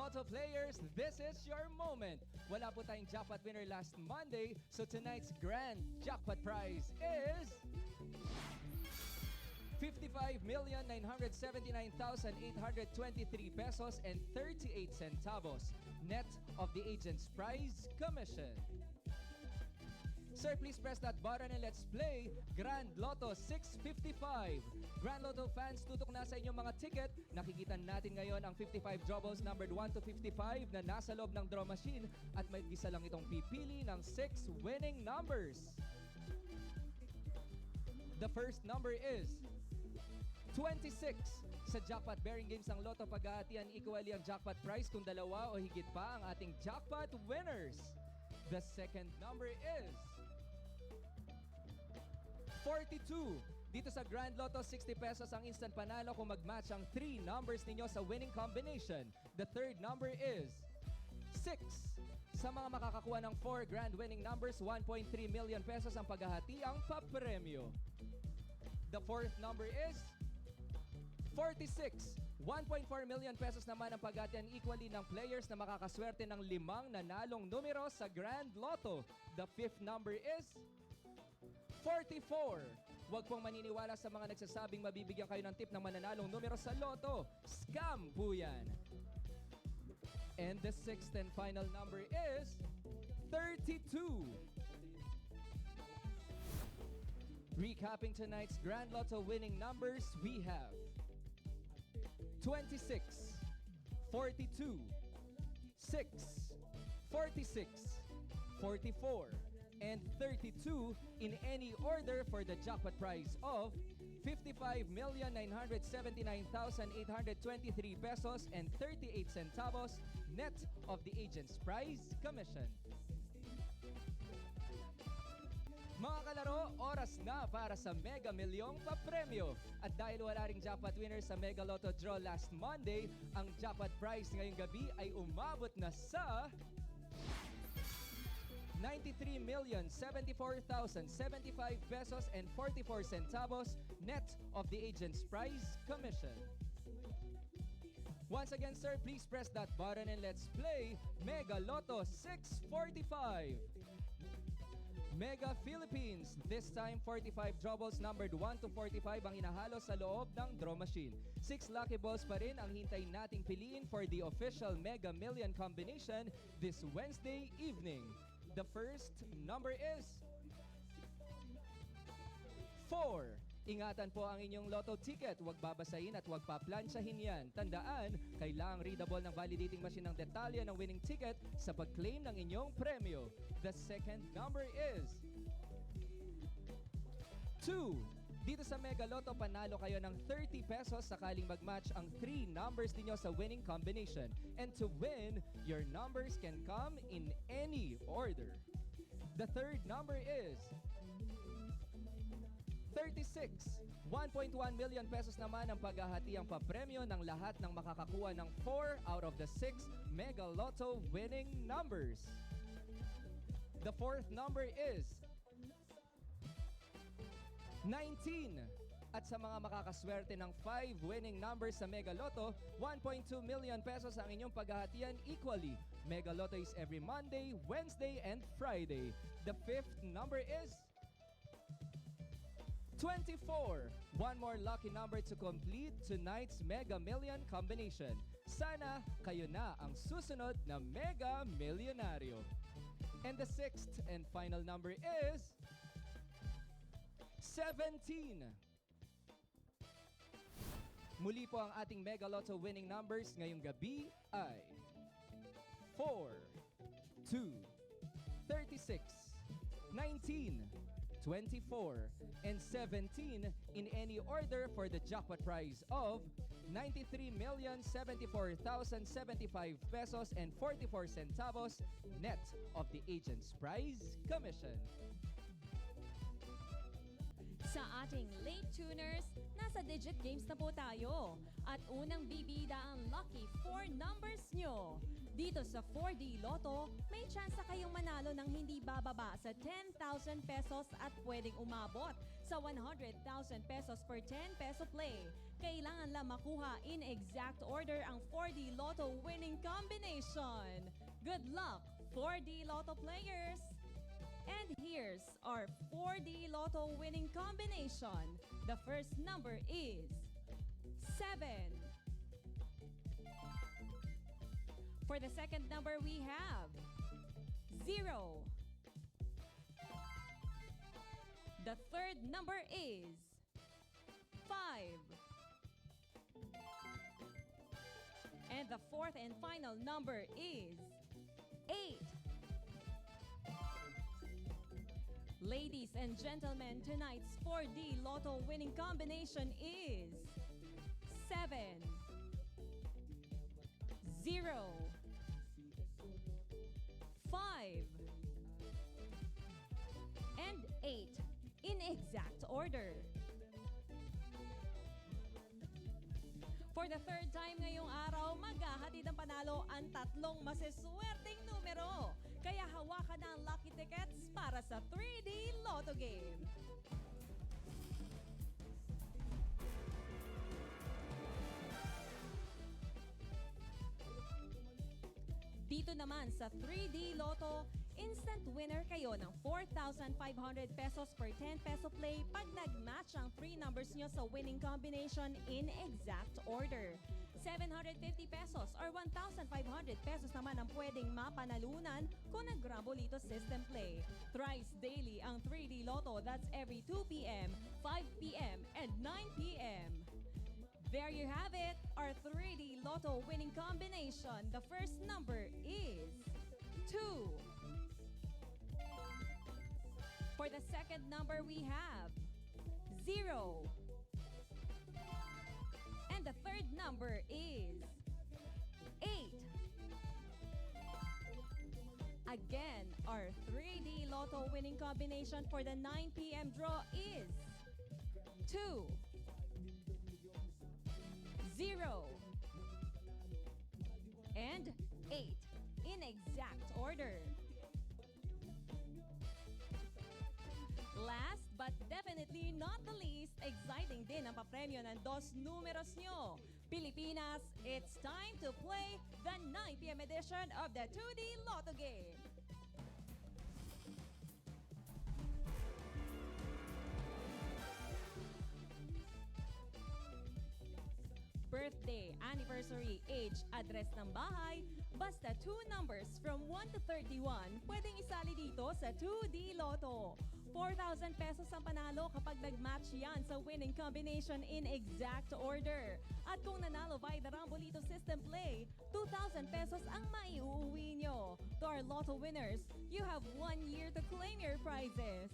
Lotto players, this is your moment. Wala po tayong jackpot winner last Monday, so tonight's grand jackpot prize is 55,979,823 pesos and 38 centavos, net of the agent's prize commission. Sir, please press that button and let's play Grand Lotto 655. Grand Lotto fans, tutok na sa inyong mga ticket. Nakikita natin ngayon ang 55 draw balls numbered 1 to 55 na nasa loob ng draw machine at may isa lang itong pipili ng 6 winning numbers. The first number is 26. Sa jackpot bearing games ng Lotto paghahatian equally ang jackpot prize kung dalawa o higit pa ang ating jackpot winners. The second number is 42. Dito sa Grand Lotto, 60 pesos ang instant panalo kung mag-match ang 3 numbers ninyo sa winning combination. The third number is 6. Sa mga makakakuha ng 4 grand winning numbers, 1.3 million pesos ang paghahati ang papremyo. The fourth number is 46. 1.4 million pesos naman ang paghahatian equally ng players na makakaswerte ng 5 nanalong numero sa Grand Lotto. The fifth number is 44. Huwag pong maniniwala sa mga nagsasabing mabibigyan kayo ng tip ng mananalong numero sa Lotto. Scam po yan. And the sixth and final number is 32. Recapping tonight's Grand Lotto winning numbers, we have 26, 42, 6, 46, 44, and 32 in any order for the jackpot prize of 55,979,823 pesos and 38 centavos net of the agent's prize commission. Mga kalaro, oras na para sa Mega Milyong papremyo. At dahil wala ring jackpot winner sa Mega Lotto draw last Monday, ang jackpot prize ngayong gabi ay umabot na sa 93,074,075 pesos and 44 centavos net of the agent's prize commission. Once again, sir, please press that button and let's play Mega Lotto 645. Mega Philippines. This time, 45 draw balls numbered 1 to 45 ang inahalo sa loob ng draw machine. 6 lucky balls pa rin ang hintay nating piliin for the official Mega Million combination this Wednesday evening. The first number is 4. Ingatan po ang inyong Lotto ticket. Huwag babasahin at huwag paplansyahin yan. Tandaan, kailangang readable ng validating machine ng detalye ng winning ticket sa pag-claim ng inyong premyo. The second number is 2. Dito sa Mega Lotto, panalo kayo ng 30 pesos sakaling mag-match ang 3 numbers ninyo sa winning combination. And to win, your numbers can come in any order. The third number is 36. 1.1 million pesos naman ang paghahati ang papremyo ng lahat ng makakakuha ng 4 out of the 6 Mega Lotto winning numbers. The fourth number is 19. At sa mga makakaswerte ng 5 winning numbers sa Mega Lotto, 1.2 million pesos ang inyong paghahatian equally. Mega Lotto is every Monday, Wednesday, and Friday. The fifth number is 24. One more lucky number to complete tonight's Mega Million combination. Sana kayo na ang susunod na Mega Milyonaryo. And the sixth and final number is 17. Muli po ang ating Mega Lotto winning numbers ngayong gabi ay 4, 2, 36, 19, 24, and 17 in any order for the jackpot prize of 93,074,075 pesos and 44 centavos net of the agent's prize commission. Sa ating late tuners, nasa digit games na po tayo. At unang bibida ang lucky 4 numbers nyo. Dito sa 4D Lotto, may chance kayong manalo ng hindi bababa sa 10,000 pesos at pwedeng umabot sa Sa 100,000 pesos per 10 peso play, kailangan lang makuha in exact order ang 4D Lotto winning combination. Good luck, 4D Lotto players! And here's our 4D Lotto winning combination. The first number is 7. For the second number, we have 0. The third number is 5. And the fourth and final number is 8. Ladies and gentlemen, tonight's 4D Lotto winning combination is 7, 0, 5, and 8 in exact order. For the third time ngayong araw, maghahatid ng panalo ang tatlong masiswerteng numero. Kaya hawakan na ang lucky tickets para sa 3D Lotto game. Dito naman sa 3D Lotto, instant winner kayo ng 4,500 pesos per 10 peso play pag nag-match ang 3 numbers nyo sa winning combination in exact order. 750 pesos or 1,500 pesos naman ang pwedeng mapanalunan kung nag-Grambolito system play. Thrice daily ang 3D Lotto, that's every 2 p.m., 5 p.m., and 9 p.m. There you have it, our 3D Lotto winning combination. The first number is 2. For the second number, we have 0. And the third number is 8. Again, our 3D Lotto winning combination for the 9 p.m. draw is 2, 0, and 8 in exact order. Last but definitely not the least, exciting din ang papremyo ng dos numeros nyo. Pilipinas, it's time to play the 9 p.m. edition of the 2D Lotto game. Birthday, anniversary, age, address ng bahay, basta 2 numbers from 1 to 31, pwedeng isali dito sa 2D Lotto. 4,000 pesos ang panalo kapag nag-match yan sa winning combination in exact order. At kung nanalo by the Rambolito system play, 2,000 pesos ang maiuuwi nyo. To our Lotto winners, you have 1 year to claim your prizes.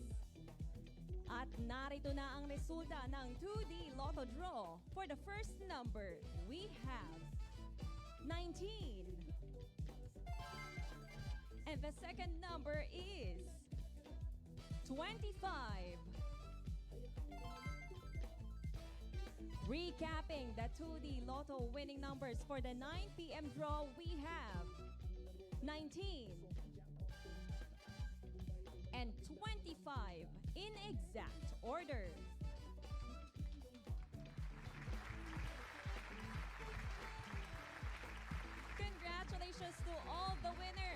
At narito na ang resulta ng 2D Lotto draw. For the first number, we have 19. And the second number is 25. Recapping the 2D Lotto winning numbers for the 9 p.m. draw, we have 19 and 25 in exact order. Congratulations to all the winners.